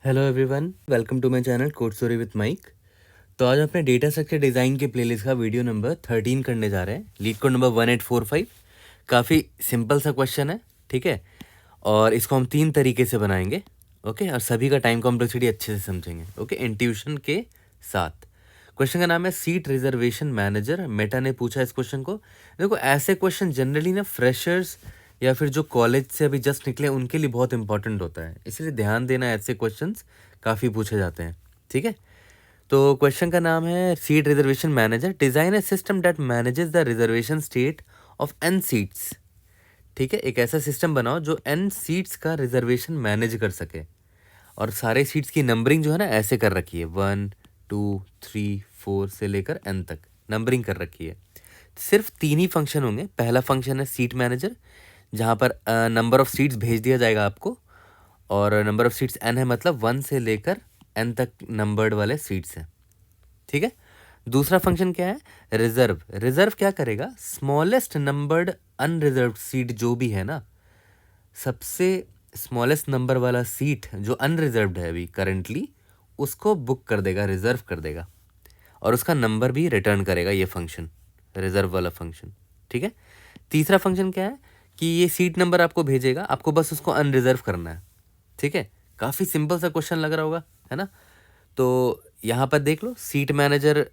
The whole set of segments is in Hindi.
Hello everyone, welcome to my channel code story with Mike. तो आज अपने डेटा स्ट्रक्चर डिज़ाइन के प्लेलिस्ट का वीडियो नंबर 13 करने जा रहे हैं। Leet code number 1845। काफ़ी सिंपल सा क्वेश्चन है, ठीक है। और इसको हम 3 तरीके से बनाएंगे, ओके। और सभी का टाइम कॉम्प्लेक्सिटी अच्छे से समझेंगे, ओके, इंट्यूशन के साथ। क्वेश्चन का नाम है सीट रिजर्वेशन मैनेजर। मेटा ने पूछा इस क्वेश्चन को। देखो, ऐसे क्वेश्चन जनरली ना फ्रेशर्स या फिर जो कॉलेज से अभी जस्ट निकले उनके लिए बहुत इंपॉर्टेंट होता है, इसलिए ध्यान देना, ऐसे क्वेश्चंस काफ़ी पूछे जाते हैं, ठीक है। तो क्वेश्चन का नाम है seat reservation manager. Design a system that manages the reservation state of n seats. ठीक है, एक ऐसा सिस्टम बनाओ जो एन सीट्स का रिजर्वेशन मैनेज कर सके। और सारे सीट्स की नंबरिंग जो है ना ऐसे कर रखी है, 1 2 3 4 से लेकर एन तक नंबरिंग कर रखी है। सिर्फ 3 ही फंक्शन होंगे। पहला फंक्शन है सीट मैनेजर, जहाँ पर नंबर ऑफ़ सीट्स भेज दिया जाएगा आपको, और नंबर ऑफ़ सीट्स n है, मतलब 1 से लेकर n तक नंबर्ड वाले सीट्स हैं, ठीक है। दूसरा फंक्शन क्या है? रिजर्व। रिजर्व क्या करेगा? स्मॉलेस्ट नंबर्ड अनरिजर्व्ड सीट जो भी है ना, सबसे स्मॉलेस्ट नंबर वाला सीट जो अनरिजर्व्ड है अभी करेंटली, उसको बुक कर देगा, रिजर्व कर देगा, और उसका नंबर भी रिटर्न करेगा ये फंक्शन, रिजर्व वाला फंक्शन, ठीक है। तीसरा फंक्शन क्या है कि ये सीट नंबर आपको भेजेगा, आपको बस उसको अनरिजर्व करना है, ठीक है। काफ़ी सिंपल सा क्वेश्चन लग रहा होगा, है ना। तो यहाँ पर देख लो, सीट मैनेजर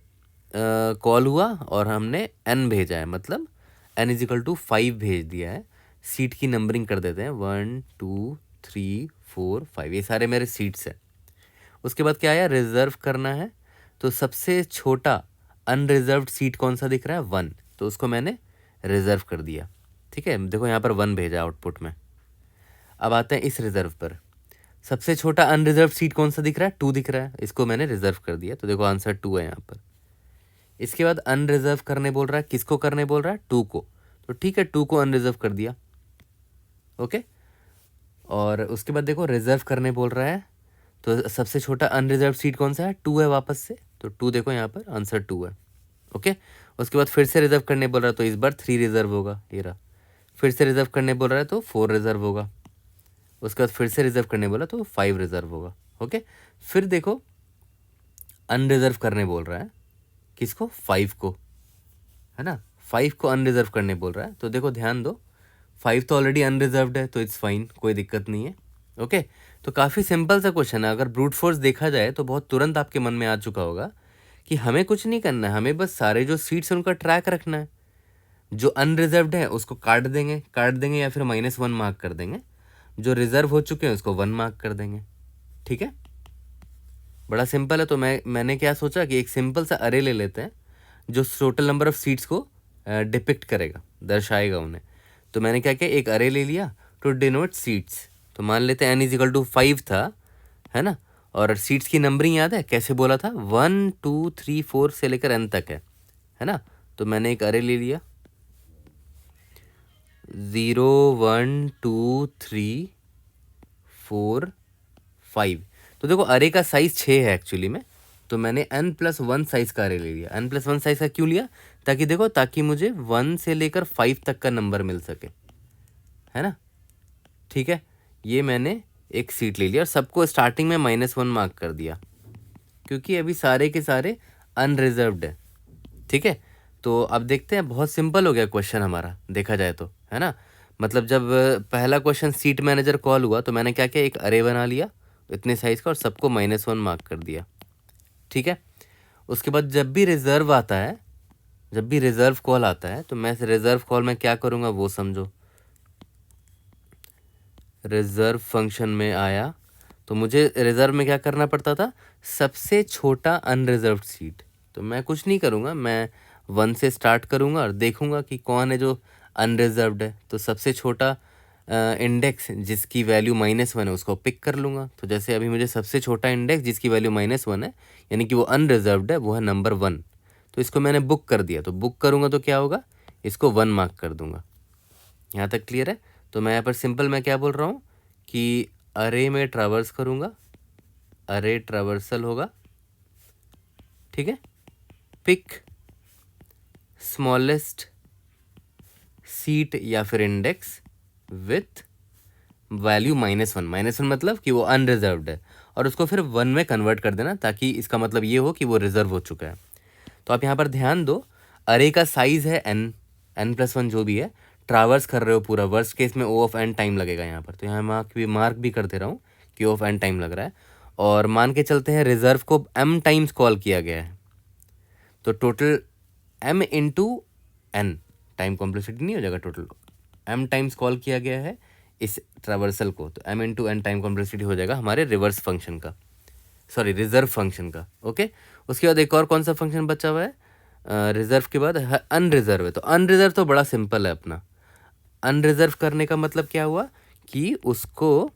कॉल हुआ और हमने n भेजा है, मतलब n इज इक्वल टू 5 भेज दिया है। सीट की नंबरिंग कर देते हैं, 1 2 3 4 5, ये सारे मेरे सीट्स हैं। उसके बाद क्या आया? रिजर्व करना है। तो सबसे छोटा अनरिजर्व्ड सीट कौन सा दिख रहा है? 1, तो उसको मैंने रिजर्व कर दिया, ठीक है। देखो यहाँ पर 1 भेजा आउटपुट में। अब आते हैं इस रिजर्व पर। सबसे छोटा अनरिजर्व सीट कौन सा दिख रहा है? 2 दिख रहा है, इसको मैंने रिजर्व कर दिया, तो देखो आंसर 2 है यहाँ पर। इसके बाद अनरिजर्व करने बोल रहा है, किसको करने बोल रहा है? 2 को, तो ठीक है 2 को अनरिजर्व कर दिया, ओके। और उसके बाद देखो रिजर्व करने बोल रहा है, तो सबसे छोटा अनरिजर्व सीट कौन सा है? 2 है वापस से, तो 2 देखो यहाँ पर आंसर 2 है, ओके। उसके बाद फिर से रिजर्व करने बोल रहा है, तो इस बार 3 रिजर्व होगा, ये रहा। फिर से रिजर्व करने बोल रहा है तो 4 रिजर्व होगा। उसके बाद फिर से रिजर्व करने बोला तो 5 रिजर्व होगा, ओके। फिर देखो अनरिजर्व करने बोल रहा है, किसको? 5 को, है ना। 5 को अनरिजर्व करने बोल रहा है, तो देखो ध्यान दो, 5 तो ऑलरेडी अनरिजर्व्ड है, तो इट्स फाइन, कोई दिक्कत नहीं है, ओके। तो काफ़ी सिंपल सा क्वेश्चन है। अगर ब्रूट फोर्स देखा जाए तो बहुत तुरंत आपके मन में आ चुका होगा कि हमें कुछ नहीं करना है, हमें बस सारे जो सीट्स हैं उनका ट्रैक रखना है। जो अनरिजर्व्ड है उसको काट देंगे या फिर -1 मार्क कर देंगे। जो रिजर्व हो चुके हैं उसको 1 मार्क कर देंगे, ठीक है। बड़ा सिंपल है। तो मैंने क्या सोचा कि एक सिंपल सा अरे ले लेते हैं जो टोटल नंबर ऑफ सीट्स को डिपिक्ट करेगा, दर्शाएगा उन्हें। तो मैंने क्या किया, एक अरे ले लिया टू डिनोट सीट्स। तो मान लेते हैं n इज इक्वल टू 5 था, है ना। और सीट्स की नंबरिंग याद है कैसे बोला था? 1 2 3 4 से लेकर n तक है ना। तो मैंने एक अरे ले लिया, 0 1 2 3 4 5। तो देखो अरे का साइज 6 है एक्चुअली में, तो मैंने n+1 साइज का अरे ले लिया। n+1 साइज का क्यों लिया? ताकि मुझे 1 से लेकर 5 तक का नंबर मिल सके, है ना, ठीक है। ये मैंने एक सीट ले लिया और सबको स्टार्टिंग में -1 मार्क कर दिया, क्योंकि अभी सारे के सारे अनरिजर्व्ड है, ठीक है। तो अब देखते हैं, बहुत सिंपल हो गया क्वेश्चन हमारा देखा जाए तो, है ना। मतलब जब पहला क्वेश्चन सीट मैनेजर कॉल हुआ तो मैंने क्या किया, एक अरे बना लिया इतने साइज का और सबको -1 मार्क कर दिया, ठीक है। उसके बाद जब भी रिजर्व आता है, जब भी रिजर्व कॉल आता है, तो मैं रिजर्व कॉल में क्या करूँगा वो समझो। रिजर्व फंक्शन में आया तो मुझे रिजर्व में क्या करना पड़ता था? सबसे छोटा अनरिजर्व्ड सीट। तो मैं कुछ नहीं करूँगा, मैं 1 से स्टार्ट करूँगा और देखूँगा कि कौन है जो अनरिजर्व्ड है। तो सबसे छोटा इंडेक्स जिसकी वैल्यू -1 है उसको पिक कर लूँगा। तो जैसे अभी मुझे सबसे छोटा इंडेक्स जिसकी वैल्यू -1 है, यानी कि वो अनरिजर्व्ड है, वो है नंबर 1। तो इसको मैंने बुक कर दिया। तो बुक करूँगा तो क्या होगा, इसको 1 मार्क कर दूँगा। यहाँ तक क्लियर है? तो मैं यहाँ पर सिंपल मैं क्या बोल रहा हूँ कि अरे में ट्रावर्स करूँगा, अरे ट्रावर्सल होगा, ठीक है। पिक स्मॉलेस्ट सीट या फिर इंडेक्स विथ वैल्यू -1। -1 मतलब कि वो अनरिजर्व्ड है, और उसको फिर 1 में कन्वर्ट कर देना, ताकि इसका मतलब ये हो कि वो रिजर्व हो चुका है। तो आप यहाँ पर ध्यान दो, अरे का साइज है n+1 जो भी है, ट्रावर्स कर रहे हो पूरा, वर्स्ट केस में O ऑफ n टाइम लगेगा यहाँ पर। तो यहाँ मार्क भी कर दे रहा हूँ कि O ऑफ n टाइम लग रहा है। और मान के चलते हैं रिजर्व को m टाइम्स कॉल किया गया है, तो total m into n time complexity नहीं हो जाएगा, टोटल m टाइम्स कॉल किया गया है इस ट्रावर्सल को, तो m into n time complexity हो जाएगा हमारे रिवर्स फंक्शन का, सॉरी रिजर्व फंक्शन का। ओके, उसके बाद एक और कौन सा फंक्शन बचा हुआ है रिजर्व के बाद? अनरिजर्व है। तो अनरिजर्व तो बड़ा सिंपल है अपना। अनरिजर्व करने का मतलब क्या हुआ कि उसको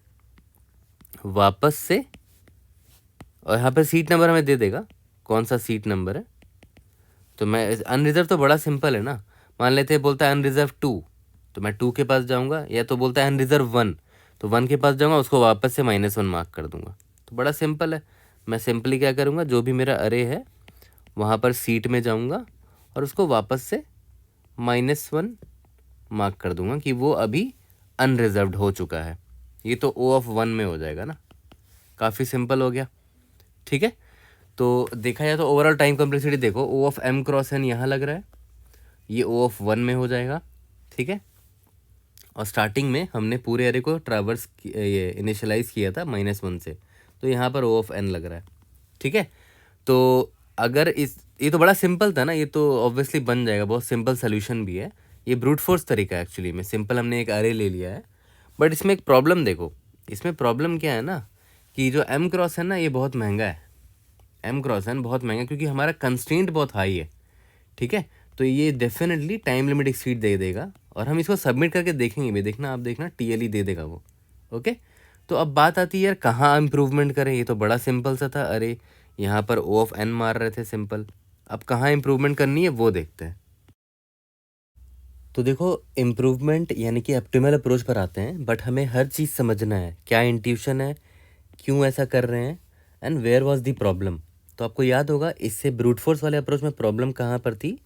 वापस से, और यहाँ पर सीट नंबर हमें दे देगा, कौन सा सीट नंबर है। तो मैं अनरिजर्व तो बड़ा सिंपल है ना, मान लेते हैं बोलता है अनरिजर्व 2, तो मैं 2 के पास जाऊँगा, या तो बोलता है अनरिजर्व 1, तो 1 के पास जाऊँगा, उसको वापस से -1 मार्क कर दूंगा। तो बड़ा सिंपल है। मैं सिंपली क्या करूँगा, जो भी मेरा अरे है वहाँ पर सीट में जाऊँगा और उसको वापस से -1 मार्क कर दूंगा कि वो अभी अनरिजर्व्ड हो चुका है। ये तो O ऑफ 1 में हो जाएगा ना, काफ़ी सिंपल हो गया। ठीक है, तो देखा जाए तो ओवरऑल टाइम कॉम्प्लेक्सिटी देखो, O of m cross n यहाँ लग रहा है, ये O ऑफ 1 में हो जाएगा। ठीक है, और स्टार्टिंग में हमने पूरे एरे को ट्रावर्स ये इनिशियलाइज किया था -1 से, तो यहाँ पर O ऑफ n लग रहा है। ठीक है, तो अगर ये तो बड़ा सिंपल था ना, ये तो ऑब्वियसली बन जाएगा, बहुत सिंपल सोल्यूशन भी है। ये ब्रूट फोर्स तरीका है एक्चुअली में, सिंपल हमने एक अरे ले लिया है। बट इसमें एक प्रॉब्लम देखो, इसमें प्रॉब्लम क्या है ना कि जो m क्रॉस है ना, ये बहुत महंगा है। m क्रॉस n बहुत महंगा, क्योंकि हमारा कंस्ट्रेंट बहुत हाई है। ठीक है, तो ये डेफिनेटली टाइम लिमिट एक्सीड दे देगा, और हम इसको सबमिट करके देखेंगे भी, देखना आप देखना TLE दे देगा वो। ओके, तो अब बात आती है यार कहाँ इम्प्रूवमेंट करें। ये तो बड़ा सिंपल सा था, अरे यहाँ पर O ऑफ n मार रहे थे सिंपल, अब कहाँ इम्प्रूवमेंट करनी है वो देखते हैं। तो देखो इम्प्रूवमेंट यानी कि ऑप्टिमल अप्रोच पर आते हैं, बट हमें हर चीज़ समझना है, क्या इंट्यूशन है, क्यों ऐसा कर रहे हैं, and where was the problem. तो आपको याद होगा इससे ब्रूट फोर्स वाले अप्रोच में प्रॉब्लम कहाँ पर थी,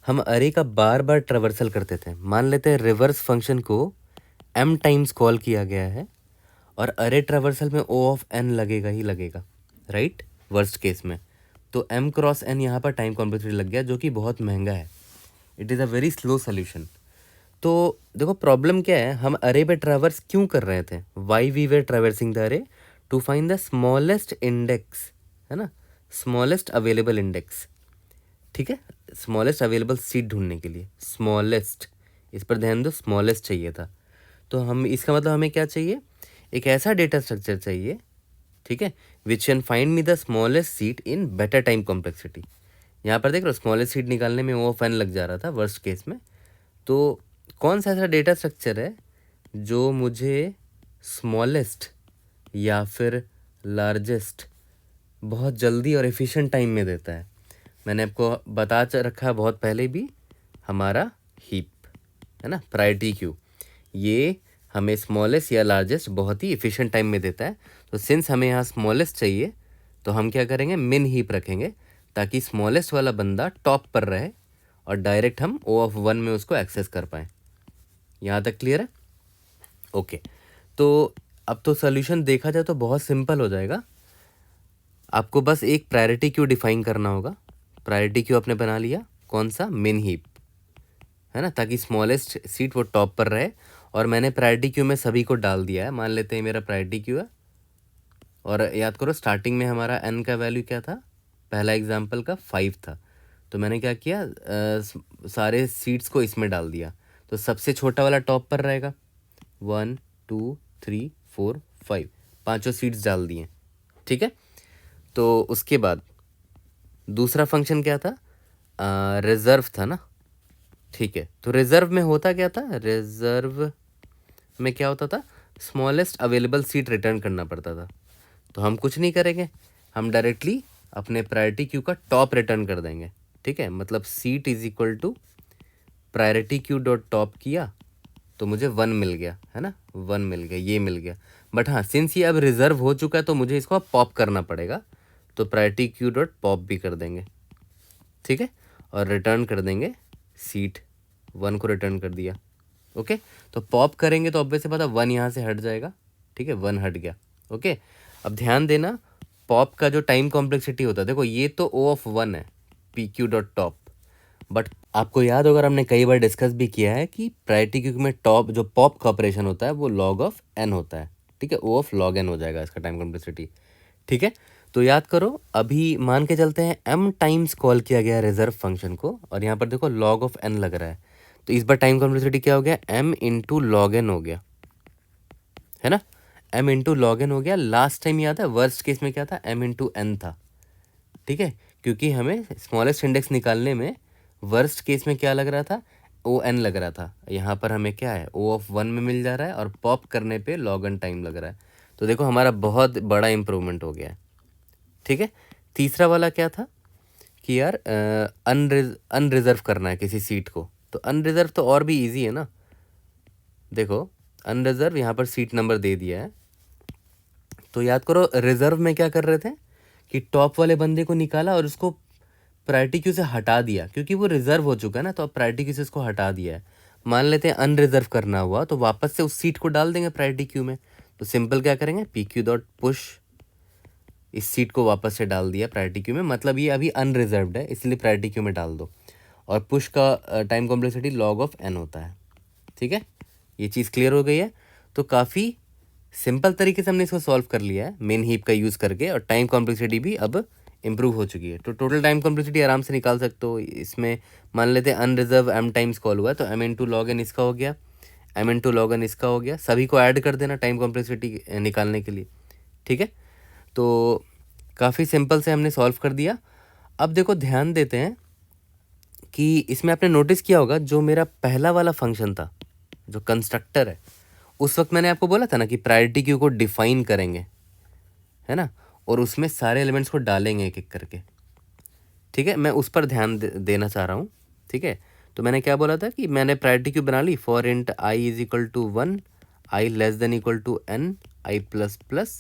हम अरे का बार बार ट्रेवर्सल करते थे। मान लेते हैं रिवर्स फंक्शन को m टाइम्स कॉल किया गया है, और अरे ट्रेवर्सल में O ऑफ n लगेगा ही लगेगा, राइट, वर्स्ट केस में। तो m क्रॉस n यहाँ पर टाइम कॉम्प्लेक्सिटी लग गया, जो कि बहुत महंगा है। It is a very slow solution. तो देखो प्रॉब्लम क्या है, हम अरे पे ट्रैवर्स क्यों कर रहे थे, why we were traversing the array, to find the smallest index, है ना, स्मॉलेस्ट अवेलेबल इंडेक्स। ठीक है, स्मॉलेस्ट अवेलेबल सीट ढूंढने के लिए, स्मॉलेस्ट, इस पर ध्यान दो, स्मॉलेस्ट चाहिए था। तो हम इसका मतलब हमें क्या चाहिए, एक ऐसा डेटा स्ट्रक्चर चाहिए, ठीक है, which can find me the smallest seat in better time complexity. यहाँ पर देख लो स्मॉलेस्ट सीट निकालने में O ऑफ n लग जा रहा था वर्स्ट केस में। तो कौन सा ऐसा डेटा स्ट्रक्चर है जो मुझे स्मॉलेस्ट या फिर लार्जेस्ट बहुत जल्दी और एफिशिएंट टाइम में देता है। मैंने आपको बता रखा है बहुत पहले भी, हमारा हीप है ना, प्रायोरिटी क्यू, ये हमें स्मॉलेस्ट या लार्जेस्ट बहुत ही एफिशिएंट टाइम में देता है। तो सिंस हमें यहाँ स्मॉलेस्ट चाहिए, तो हम क्या करेंगे, मिन हीप रखेंगे, ताकि स्मॉलेस्ट वाला बंदा टॉप पर रहे और डायरेक्ट हम O ऑफ 1 में उसको एक्सेस कर पाएँ। यहाँ तक क्लियर है? ओके, तो अब तो सोल्यूशन देखा जाए तो बहुत सिंपल हो जाएगा। आपको बस एक प्रायोरिटी क्यू डिफाइन करना होगा। प्रायोरिटी क्यू आपने बना लिया, कौन सा, मिन हीप, है ना, ताकि स्मॉलेस्ट सीट वो टॉप पर रहे। और मैंने प्रायोरिटी क्यू में सभी को डाल दिया है, मान लेते हैं मेरा प्रायोरिटी क्यू है। और याद करो स्टार्टिंग में हमारा n का वैल्यू क्या था, पहला एग्जाम्पल का 5 था। तो मैंने क्या किया, सारे सीट्स को इसमें डाल दिया, तो सबसे छोटा वाला टॉप पर रहेगा, 1 2 3 4 5, पाँचों सीट्स डाल दिए। ठीक है, तो उसके बाद दूसरा फंक्शन क्या था, रिजर्व था ना। ठीक है, तो रिजर्व में होता क्या था, रिजर्व में क्या होता था, स्मॉलेस्ट अवेलेबल सीट रिटर्न करना पड़ता था। तो हम कुछ नहीं करेंगे, हम डायरेक्टली अपने प्रायोरिटी क्यू का टॉप रिटर्न कर देंगे। ठीक है, मतलब seat is equal to priority queue dot top किया, तो मुझे 1 मिल गया, है ना, 1 मिल गया, ये मिल गया। बट हाँ, सिंस ये अब रिजर्व हो चुका है, तो मुझे इसको अब पॉप करना पड़ेगा, तो प्रायोरिटी क्यू डॉट पॉप भी कर देंगे। ठीक है, और रिटर्न कर देंगे सीट 1 को रिटर्न कर दिया। ओके, तो पॉप करेंगे तो ऑब्वियस बात है 1 यहाँ से हट जाएगा। ठीक है, 1 हट गया। ओके, अब ध्यान देना, पॉप का जो टाइम कॉम्प्लेक्सिटी होता है, देखो ये तो O ऑफ 1 है, P Q dot top, but आपको याद होगा हमने कई बार डिस्कस भी किया है कि प्रायोरिटी क्यू में टॉप जो पॉप का ऑपरेशन होता है वो लॉग ऑफ एन होता है, ठीक है, O ऑफ लॉग एन हो जाएगा इसका टाइम कॉम्प्लेक्सिटी, ठीक है। तो याद करो, अभी मान के चलते हैं m टाइम्स कॉल किया गया रिजर्व फंक्शन को, और यहाँ पर देखो लॉग ऑफ n लग रहा है, तो इस बार टाइम कॉम्प्लेक्सिटी क्या हो गया, m इंटू लॉग एन हो गया, है ना, m इंटू लॉग एन हो गया। लास्ट टाइम याद है वर्स्ट केस में क्या था, m इंटू एन था, ठीक है, क्योंकि हमें स्मॉलेस्ट इंडेक्स निकालने में वर्स्ट केस में क्या लग रहा था, ओ एन लग रहा था, यहाँ पर हमें क्या है O ऑफ 1 में मिल जा रहा है, और पॉप करने पे लॉग एन टाइम लग रहा है, तो देखो हमारा बहुत बड़ा इंप्रूवमेंट हो गया है, ठीक है। तीसरा वाला क्या था कि यार अनरिजर्व करना है किसी सीट को, तो अनरिजर्व तो और भी इजी है ना, देखो अनरिजर्व यहाँ पर सीट नंबर दे दिया है, तो याद करो रिजर्व में क्या कर रहे थे कि टॉप वाले बंदे को निकाला और उसको प्रायोरिटी क्यू से हटा दिया, क्योंकि वो रिजर्व हो चुका है ना, तो अब प्रायोरिटी क्यू से उसको हटा दिया है। मान लेते हैं अनरिजर्व करना हुआ, तो वापस से उस सीट को डाल देंगे प्रायोरिटी क्यू में, तो सिंपल क्या करेंगे, पी क्यू डॉट पुश, इस सीट को वापस से डाल दिया प्रायोरिटी क्यू में, मतलब ये अभी अनरिजर्व्ड है इसलिए प्रायोरिटी क्यू में डाल दो, और पुश का time complexity log of n होता है, ठीक है। ये चीज़ क्लियर हो गई है, तो काफ़ी सिंपल तरीके से हमने इसको सॉल्व कर लिया है मेन हीप का यूज़ करके, और टाइम कॉम्प्लेक्सिटी भी अब इम्प्रूव हो चुकी है, तो टोटल टाइम कॉम्प्लेक्सिटी आराम से निकाल सकते हो। इसमें मान लेते हैं अनरिजर्व m टाइम्स कॉल हुआ है, तो m इंटू लॉग एन इसका हो गया, m इंटू लॉग एन इसका हो गया, सभी को ऐड कर देना टाइम कॉम्प्लेक्सिटी निकालने के लिए, ठीक है। तो काफ़ी सिंपल से हमने सॉल्व कर दिया। अब देखो ध्यान देते हैं कि इसमें आपने नोटिस किया होगा जो मेरा पहला वाला फंक्शन था, जो कंस्ट्रक्टर है, उस वक्त मैंने आपको बोला था ना कि प्रायोरिटी क्यू को डिफाइन करेंगे, है ना, और उसमें सारे एलिमेंट्स को डालेंगे एक एक करके, ठीक है, मैं उस पर ध्यान देना चाह रहा हूँ, ठीक है। तो मैंने क्या बोला था कि मैंने प्रायोरिटी क्यू बना ली for int I is equal to 1, I less than equal to n, I plus plus,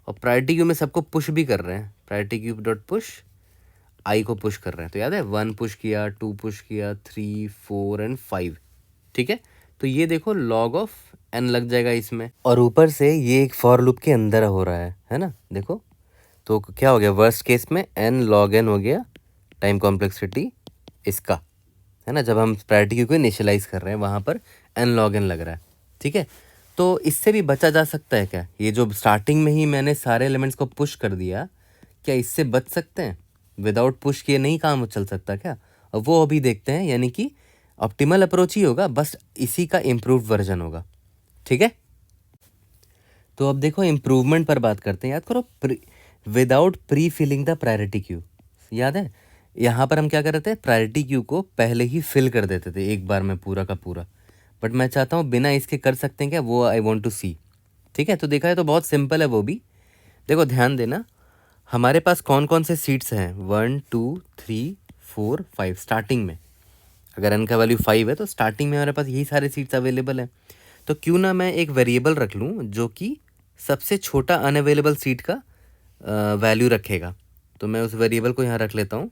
और प्रायोरिटी क्यू में सबको पुश भी कर रहे हैं, priority queue dot push I को पुश कर रहे हैं, तो याद है 1 पुश किया, 2 पुश किया, 3 4 एंड 5, ठीक है। तो ये देखो लॉग ऑफ n लग जाएगा इसमें, और ऊपर से ये एक फॉर लूप के अंदर हो रहा है ना, देखो तो क्या हो गया, वर्स्ट केस में n लॉग n हो गया टाइम कॉम्प्लेक्सिटी इसका, है ना, जब हम प्रायोरिटी क्यू को इनिशियलाइज कर रहे हैं वहाँ पर n लॉग n लग रहा है, ठीक है। तो इससे भी बचा जा सकता है क्या, ये जो स्टार्टिंग में ही मैंने सारे एलिमेंट्स को पुश कर दिया, क्या इससे बच सकते हैं, विदाउट पुश किए नहीं काम चल सकता क्या, और वो अभी देखते हैं, यानी कि ऑप्टिमल अप्रोच ही होगा, बस इसी का इम्प्रूव्ड वर्जन होगा, ठीक है। तो अब देखो इम्प्रूवमेंट पर बात करते हैं, याद करो without pre filling the priority queue, याद है यहाँ पर हम क्या कर रहे थे, प्रायोरिटी क्यू को पहले ही फिल कर देते थे एक बार में पूरा का पूरा, बट मैं चाहता हूँ बिना इसके कर सकते हैं क्या, वो आई वॉन्ट टू सी, ठीक है। तो देखा है तो बहुत सिंपल है वो भी, देखो ध्यान देना, हमारे पास कौन कौन से सीट्स हैं, 1 2 3 4 5 स्टार्टिंग में, अगर n का वैल्यू 5 है तो स्टार्टिंग में हमारे पास यही सारे सीट्स अवेलेबल हैं, तो क्यों ना मैं एक वेरिएबल रख लूँ जो कि सबसे छोटा अनअवेलेबल सीट का वैल्यू रखेगा, तो मैं उस वेरिएबल को यहाँ रख लेता हूँ,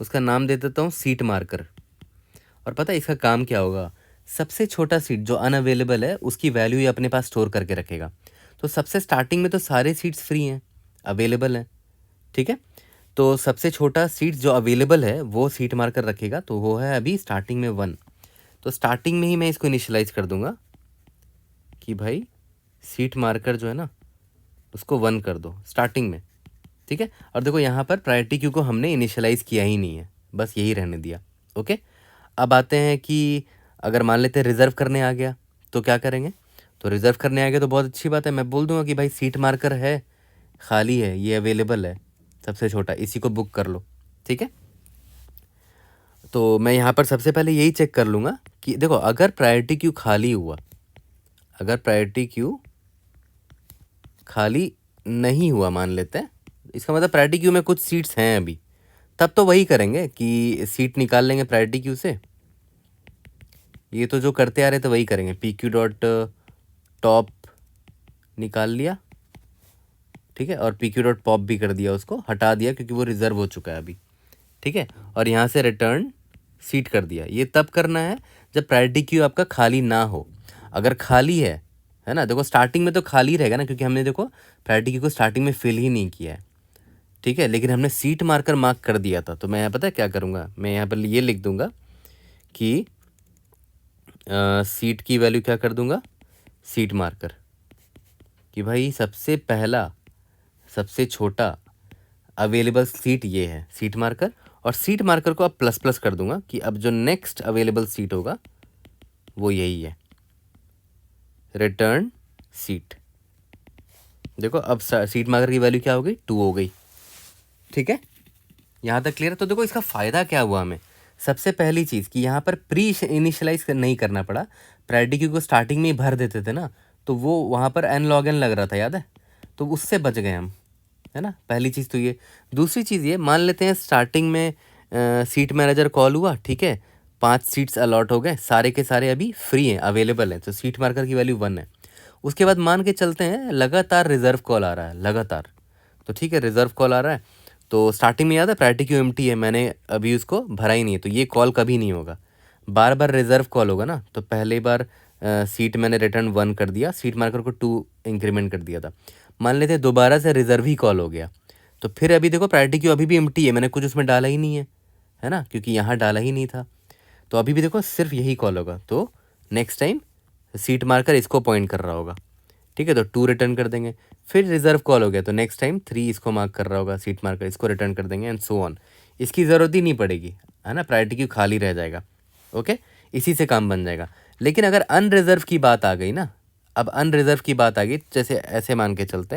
उसका नाम दे देता हूँ सीट मार्कर, और पता है इसका काम क्या होगा, सबसे छोटा सीट जो अनअवेलेबल है उसकी वैल्यू ये अपने पास स्टोर करके रखेगा, तो सबसे स्टार्टिंग में तो सारे सीट्स फ्री हैं, अवेलेबल हैं, ठीक है, तो सबसे छोटा सीट जो अवेलेबल है वो सीट मार्कर रखेगा, तो वो है अभी स्टार्टिंग में 1, तो स्टार्टिंग में ही मैं इसको इनिशियलाइज कर दूंगा कि भाई सीट मार्कर जो है ना उसको 1 कर दो स्टार्टिंग में, ठीक है। और देखो यहाँ पर प्रायोरिटी क्यू को हमने इनिशियलाइज किया ही नहीं है, बस यही रहने दिया, ओके। अब आते हैं कि अगर मान लेते हैं रिजर्व करने आ गया तो क्या करेंगे, तो रिजर्व करने आ गया तो बहुत अच्छी बात है, मैं बोल दूंगा कि भाई सीट मार्कर है, खाली है, ये अवेलेबल है सबसे छोटा, इसी को बुक कर लो, ठीक है। तो मैं यहाँ पर सबसे पहले यही चेक कर लूँगा कि देखो अगर प्रायोरिटी क्यू खाली हुआ, अगर प्रायोरिटी क्यू खाली नहीं हुआ मान लेते हैं, इसका मतलब प्रायोरिटी क्यू में कुछ सीट्स हैं अभी, तब तो वही करेंगे कि सीट निकाल लेंगे प्रायोरिटी क्यू से, ये तो जो करते आ रहे थे वही करेंगे, पी क्यू डॉट टॉप निकाल लिया, ठीक है, और पी क्यू डॉट पॉप भी कर दिया, उसको हटा दिया क्योंकि वो रिजर्व हो चुका है अभी, ठीक है, और यहाँ से रिटर्न सीट कर दिया। ये तब करना है जब प्रायोरिटी क्यू आपका खाली ना हो, अगर खाली है है ना। देखो स्टार्टिंग में तो खाली रहेगा ना, क्योंकि हमने देखो प्रायोरिटी क्यू को स्टार्टिंग में फिल ही नहीं किया है, ठीक है। लेकिन हमने सीट मार्कर मार्क कर दिया था, तो मैं यहाँ पता है क्या करूँगा, मैं यहाँ पर ये लिख दूंगा कि सीट की वैल्यू क्या कर दूंगा, सीट मार्कर, कि भाई सबसे पहला सबसे छोटा अवेलेबल सीट ये है, सीट मार्कर। और सीट मार्कर को अब प्लस प्लस कर दूंगा कि अब जो नेक्स्ट अवेलेबल सीट होगा वो यही है, रिटर्न सीट। देखो अब सीट मार्कर की वैल्यू क्या हो गई, 2 हो गई, ठीक है। यहाँ तक क्लियर। तो देखो इसका फ़ायदा क्या हुआ हमें, सबसे पहली चीज़ कि यहाँ पर प्री इनिशियलाइज नहीं करना पड़ा, प्रायोरिटी क्यू को स्टार्टिंग में ही भर देते थे ना, तो वो वहाँ पर n log n लग रहा था, याद है, तो उससे बच गए हम, है ना। पहली चीज़ तो ये। दूसरी चीज़ ये, मान लेते हैं स्टार्टिंग में सीट मैनेजर कॉल हुआ, ठीक है, 5 सीट्स अलॉट हो गए, सारे के सारे अभी फ्री हैं, अवेलेबल हैं, तो सीट मार्कर की वैल्यू 1 है। उसके बाद मान के चलते हैं लगातार रिजर्व कॉल आ रहा है, लगातार, तो ठीक है, रिजर्व कॉल आ रहा है, तो स्टार्टिंग में याद है प्रायोरिटी क्यू एम्प्टी है, मैंने अभी उसको भरा ही नहीं है, तो ये कॉल कभी नहीं होगा। बार बार रिजर्व कॉल होगा ना, तो पहले बार सीट मैंने रिटर्न 1 कर दिया, सीट मार्कर को 2 इंक्रीमेंट कर दिया था। मान लेते हैं दोबारा से रिजर्व ही कॉल हो गया, तो फिर अभी देखो प्रायोरिटी क्यू अभी भी एम्प्टी है, मैंने कुछ उसमें डाला ही नहीं है ना, क्योंकि यहाँ डाला ही नहीं था, तो अभी भी देखो सिर्फ यही कॉल होगा। तो नेक्स्ट टाइम सीट मार्कर इसको पॉइंट कर रहा होगा, ठीक है, तो 2 रिटर्न कर देंगे। फिर रिजर्व कॉल हो गया, तो नेक्स्ट टाइम 3 इसको मार्क कर रहा होगा, सीट मार्कर इसको रिटर्न कर देंगे, एंड सो ऑन। इसकी ज़रूरत ही नहीं पड़ेगी, है ना, प्रायोरिटी क्यू खाली रह जाएगा, ओके, इसी से काम बन जाएगा। लेकिन अगर अनरिजर्व की बात आ गई ना, अब अनरिजर्व की बात आ गई, जैसे ऐसे मान के चलते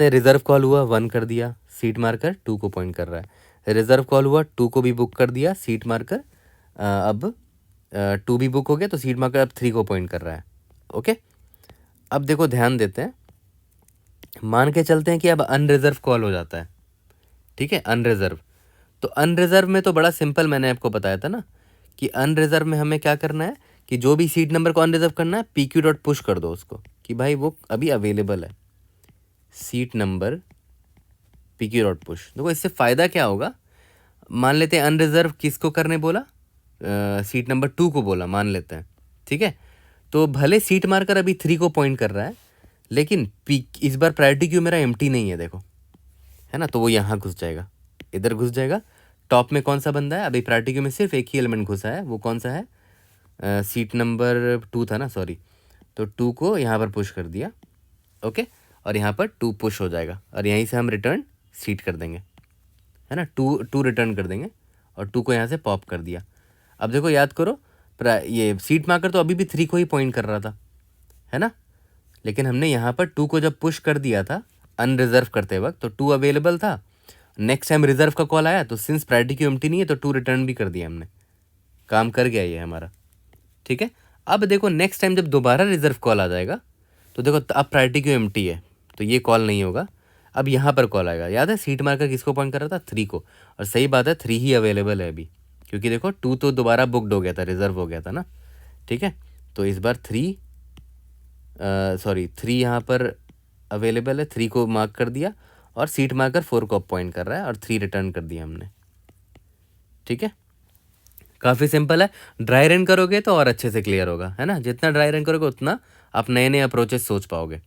हैं रिजर्व कॉल हुआ, 1 कर दिया, सीट मार्कर 2 को पॉइंट कर रहा है, रिजर्व कॉल हुआ, 2 को भी बुक कर दिया, सीट मार्कर अब 2 भी बुक हो गया, तो सीट मार्कर अब 3 को पॉइंट कर रहा है, ओके। अब देखो ध्यान देते हैं, मान के चलते हैं कि अब अनरिजर्व कॉल हो जाता है, ठीक है, अनरिजर्व। तो अनरिजर्व में तो बड़ा सिंपल, मैंने आपको बताया था ना कि अनरिजर्व में हमें क्या करना है, कि जो भी सीट नंबर को अनरिजर्व करना है, PQ डॉट पुश कर दो उसको, कि भाई वो अभी अवेलेबल है, seat number PQ dot push. देखो इससे फ़ायदा क्या होगा, मान लेते हैं अनरिजर्व किसको करने बोला, सीट नंबर 2 को बोला, मान लेते हैं, ठीक है। तो भले सीट मार्कर अभी 3 को पॉइंट कर रहा है, लेकिन इस बार प्रायोरिटी क्यू मेरा एम्प्टी नहीं है, देखो, है ना, तो वो यहाँ घुस जाएगा, इधर घुस जाएगा। टॉप में कौन सा बंदा है, अभी प्रायोरिटी क्यू में सिर्फ एक ही एलिमेंट घुसा है, वो कौन सा है, सीट नंबर 2 था ना, सॉरी, तो 2 को यहाँ पर पुश कर दिया, ओके, और यहाँ पर 2 पुश हो जाएगा, और यहीं से हम रिटर्न सीट कर देंगे, है ना, 2 रिटर्न कर देंगे, और 2 को यहाँ से पॉप कर दिया। अब देखो याद करो, ये सीट मार्कर तो अभी भी 3 को ही पॉइंट कर रहा था, है ना, लेकिन हमने यहाँ पर 2 को जब पुश कर दिया था अनरिजर्व करते वक्त, तो 2 अवेलेबल था। नेक्स्ट टाइम रिजर्व का कॉल आया, तो सिंस प्रायोरिटी क्यू एम्प्टी नहीं है, तो 2 रिटर्न भी कर दिया हमने, काम कर गया ये हमारा, ठीक है। अब देखो नेक्स्ट टाइम जब दोबारा रिजर्व कॉल आ जाएगा, तो देखो अब प्रायोरिटी क्यू एम्प्टी है, तो ये कॉल नहीं होगा, अब यहाँ पर कॉल आएगा। याद है सीट मार्कर किसको पॉइंट कर रहा था, 3 को, और सही बात है 3 ही अवेलेबल है अभी, क्योंकि देखो 2 तो दोबारा बुकड हो गया था, रिजर्व हो गया था ना, ठीक है। तो इस बार 3 यहाँ पर अवेलेबल है, 3 को मार्क कर दिया, और सीट मार्कर 4 को पॉइंट कर रहा है, और 3 रिटर्न कर दिया हमने, ठीक है। काफ़ी सिंपल है, ड्राई रन करोगे तो और अच्छे से क्लियर होगा, है ना, जितना ड्राई रन करोगे उतना आप नए नए अप्रोचेस सोच पाओगे,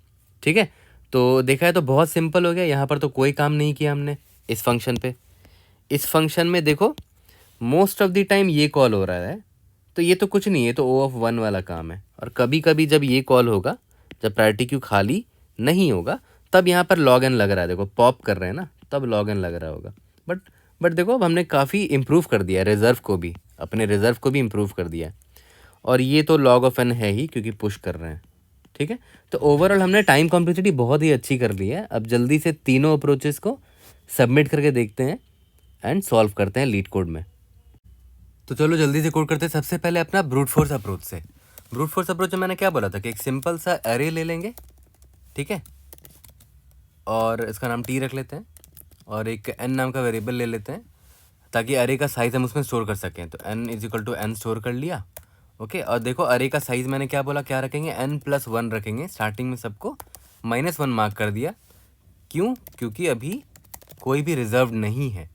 ठीक है। तो देखा है तो बहुत सिंपल हो गया, यहाँ पर तो कोई काम नहीं किया हमने इस फंक्शन पे। इस फंक्शन में देखो मोस्ट ऑफ द टाइम ये कॉल हो रहा है, तो ये तो कुछ नहीं है, तो O(1) वाला काम है। और कभी कभी जब ये कॉल होगा, जब प्रायोरिटी क्यू खाली नहीं होगा, तब यहाँ पर log n लग रहा है, देखो पॉप कर रहे हैं ना, तब log n लग रहा होगा। बट देखो अब हमने काफ़ी इम्प्रूव कर दिया है, रिज़र्व को भी, अपने रिज़र्व को भी इम्प्रूव कर दिया है, और ये तो log of n है ही, क्योंकि पुश कर रहे हैं, ठीक है। तो ओवरऑल हमने टाइम कॉम्प्लेक्सिटी बहुत ही अच्छी कर ली है। अब जल्दी से तीनों अप्रोचेस को सबमिट करके देखते हैं एंड सॉल्व करते हैं लीड कोड में। तो चलो जल्दी से कोड करते हैं। सबसे पहले अपना ब्रूट फोर्स अप्रोच से। ब्रूट फोर्स अप्रोच में मैंने क्या बोला था कि एक सिंपल सा अरे ले लेंगे, ठीक है, और इसका नाम t रख लेते हैं, और एक n नाम का वेरिएबल ले लेते हैं, ताकि अरे का साइज़ हम उसमें स्टोर कर सकें। तो n = n स्टोर कर लिया, ओके। और देखो अरे का साइज़ मैंने क्या बोला, क्या रखेंगे, n+1 रखेंगे। स्टार्टिंग में सबको -1 मार्क कर दिया, क्यों, क्योंकि अभी कोई भी रिजर्व नहीं है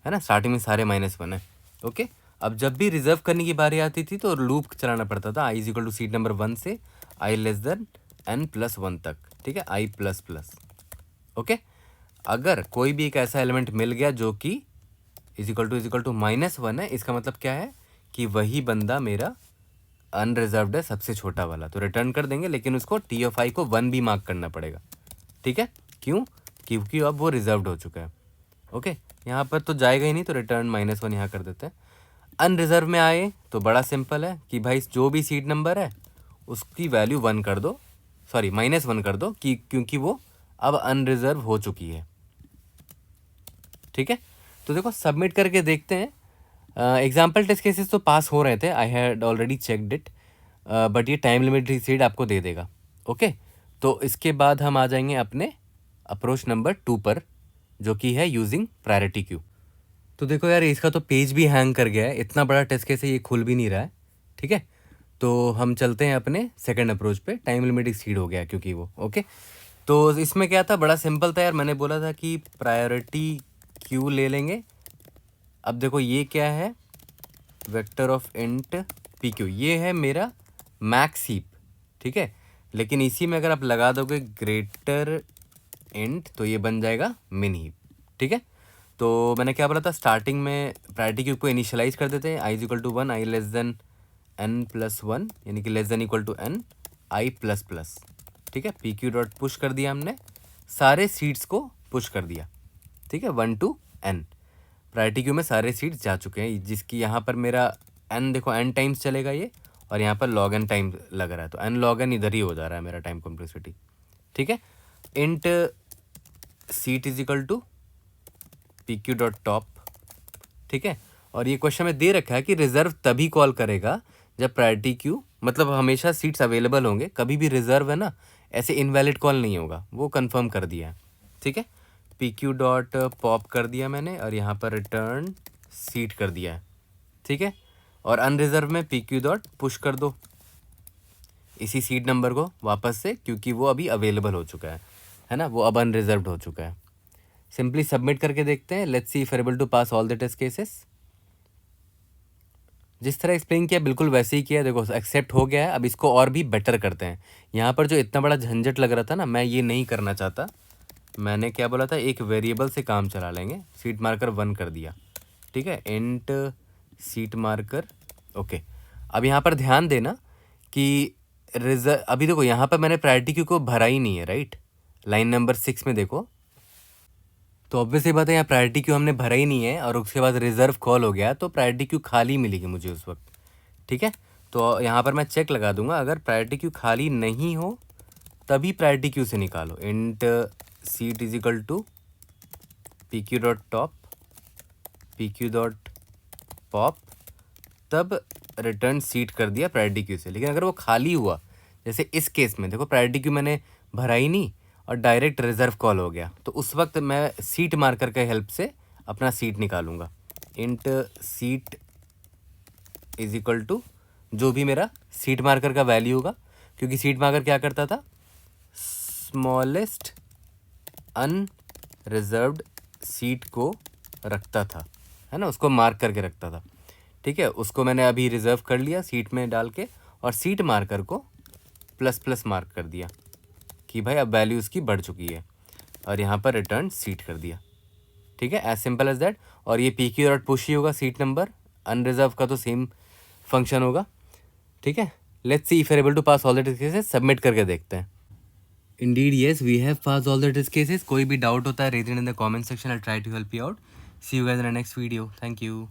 ना, स्टार्टिंग में सारे -1 है, ओके। अब जब भी रिजर्व करने की बारी आती थी तो लूप चलाना पड़ता था, i = सीट नंबर 1 से आई लेस देन n+1 तक, ठीक है, i++। ओके, अगर कोई भी एक ऐसा एलिमेंट मिल गया जो कि इज इक्वल टू -1 है, इसका मतलब क्या है कि वही बंदा मेरा अनरिजर्व्ड है, सबसे छोटा वाला, तो रिटर्न कर देंगे, लेकिन उसको टी ऑफ आई को 1 भी मार्क करना पड़ेगा, ठीक है। क्यों? क्योंकि अब वो रिजर्व्ड हो चुका है। ओके, यहाँ पर तो जाएगा ही नहीं, तो रिटर्न -1 यहाँ कर देते हैं। अनरिजर्व में आए तो बड़ा सिंपल है कि भाई जो भी सीट नंबर है उसकी वैल्यू 1 कर दो, सॉरी -1 कर दो, कि क्योंकि वो अब अनरिजर्व हो चुकी है, ठीक है। तो देखो सबमिट करके देखते हैं। एग्जाम्पल टेस्ट केसेस तो पास हो रहे थे, I had already checked it, but ये टाइम लिमिट सीट आपको दे देगा। ओके, तो इसके बाद हम आ जाएंगे अपने अप्रोच नंबर 2 पर, जो कि है यूजिंग प्रायोरिटी क्यू। तो देखो यार, इसका तो पेज भी हैंग कर गया है, इतना बड़ा टेस्ट केस है, ये खुल भी नहीं रहा है, ठीक है। तो हम चलते हैं अपने सेकंड अप्रोच पे, टाइम लिमिट एक्सीड हो गया क्योंकि वो। ओके, तो इसमें क्या था, बड़ा सिंपल था यार, मैंने बोला था कि प्रायोरिटी क्यू ले लेंगे। अब देखो ये क्या है, vector of int P Q, ये है मेरा मैक्स हीप, ठीक है। लेकिन इसी में अगर आप लगा दोगे ग्रेटर इंट तो ये बन जाएगा मिन हीप, ठीक है। तो मैंने क्या बोला था, स्टार्टिंग में प्रायोरिटी क्यू को इनिशियलाइज कर देते हैं, i=1, i less than n+1, यानी कि less than equal to n, i++, ठीक है। पी क्यू डॉट पुश कर दिया हमने, सारे सीड्स को पुश कर दिया, ठीक है, 1 to n। प्रायोरिटी क्यू में सारे सीड्स जा चुके हैं, जिसकी यहाँ पर मेरा n देखो n टाइम्स चलेगा ये, और यहाँ पर log n टाइम लग रहा है, तो n log n इधर ही हो जा रहा है मेरा टाइम कॉम्प्लेक्सिटी, ठीक है। Int seat is equal to P Q dot top, ठीक है। और ये क्वेश्चन में दे रखा है कि रिजर्व तभी कॉल करेगा जब प्रायोरिटी क्यू, मतलब हमेशा सीट्स अवेलेबल होंगे, कभी भी रिजर्व है ना, ऐसे इनवैलिड कॉल नहीं होगा, वो कंफर्म कर दिया है, ठीक है। पी क्यू डॉट पॉप कर दिया मैंने, और यहाँ पर रिटर्न सीट कर दिया है, ठीक है। और अनरिजर्व में पी क्यू डॉट पुश कर दो इसी सीट नंबर को वापस से, क्योंकि वो अभी अवेलेबल हो चुका है ना, वो अब अनरिजर्व्ड हो चुका है। सिंपली सबमिट करके देखते हैं, let's see if able to pass all the test cases. जिस तरह एक्सप्लेन किया बिल्कुल वैसे ही किया, देखो एक्सेप्ट हो गया है। अब इसको और भी बेटर करते हैं। यहाँ पर जो इतना बड़ा झंझट लग रहा था ना, मैं ये नहीं करना चाहता। मैंने क्या बोला था, एक वेरिएबल से काम चला लेंगे, सीट मार्कर 1 कर दिया, ठीक है, इंट सीट मार्कर। ओके, अब यहाँ पर ध्यान देना कि रिजर्व, अभी देखो यहाँ पर मैंने प्रायोरिटी क्यू को भरा ही नहीं है, राइट। लाइन नंबर 6 में देखो, तो ऑब्वियस ही बात है, यहाँ प्रायोरिटी क्यू हमने भरा ही नहीं है, और उसके बाद रिजर्व कॉल हो गया, तो प्रायोरिटी क्यू खाली मिलेगी मुझे उस वक्त, ठीक है। तो यहाँ पर मैं चेक लगा दूंगा, अगर प्रायोरिटी क्यू खाली नहीं हो तभी प्रायोरिटी क्यू से निकालो। Int seat is equal to P Q dot top, P Q dot pop, तब रिटर्न सीट कर दिया प्रायोरिटी क्यू से। लेकिन अगर वो खाली हुआ, जैसे इस केस में देखो प्रायोरिटी क्यू मैंने भरा ही नहीं और डायरेक्ट रिजर्व कॉल हो गया, तो उस वक्त मैं सीट मार्कर के हेल्प से अपना सीट निकालूंगा। Int seat is equal to जो भी मेरा सीट मार्कर का वैल्यू होगा, क्योंकि सीट मार्कर क्या करता था, स्मॉलेस्ट अनरिजर्व्ड सीट को रखता था, है ना, उसको मार्क करके रखता था, ठीक है। उसको मैंने अभी रिजर्व कर लिया सीट में डाल के, और सीट मार्कर को ++ मार्क कर दिया कि भाई अब वैल्यू उसकी बढ़ चुकी है, और यहाँ पर रिटर्न सीट कर दिया, ठीक है, एज सिंपल एज दैट। और ये पी क्यू डॉट पुश ही होगा सीट नंबर, अनरिजर्व का तो सेम फंक्शन होगा, ठीक है। Let's see if able to pass all the test cases, submit करके देखते हैं। Indeed yes, we have pass all the test cases. कोई भी डाउट होता है raise it in the comment section, I try to help you out. See you guys in the next video, thank you.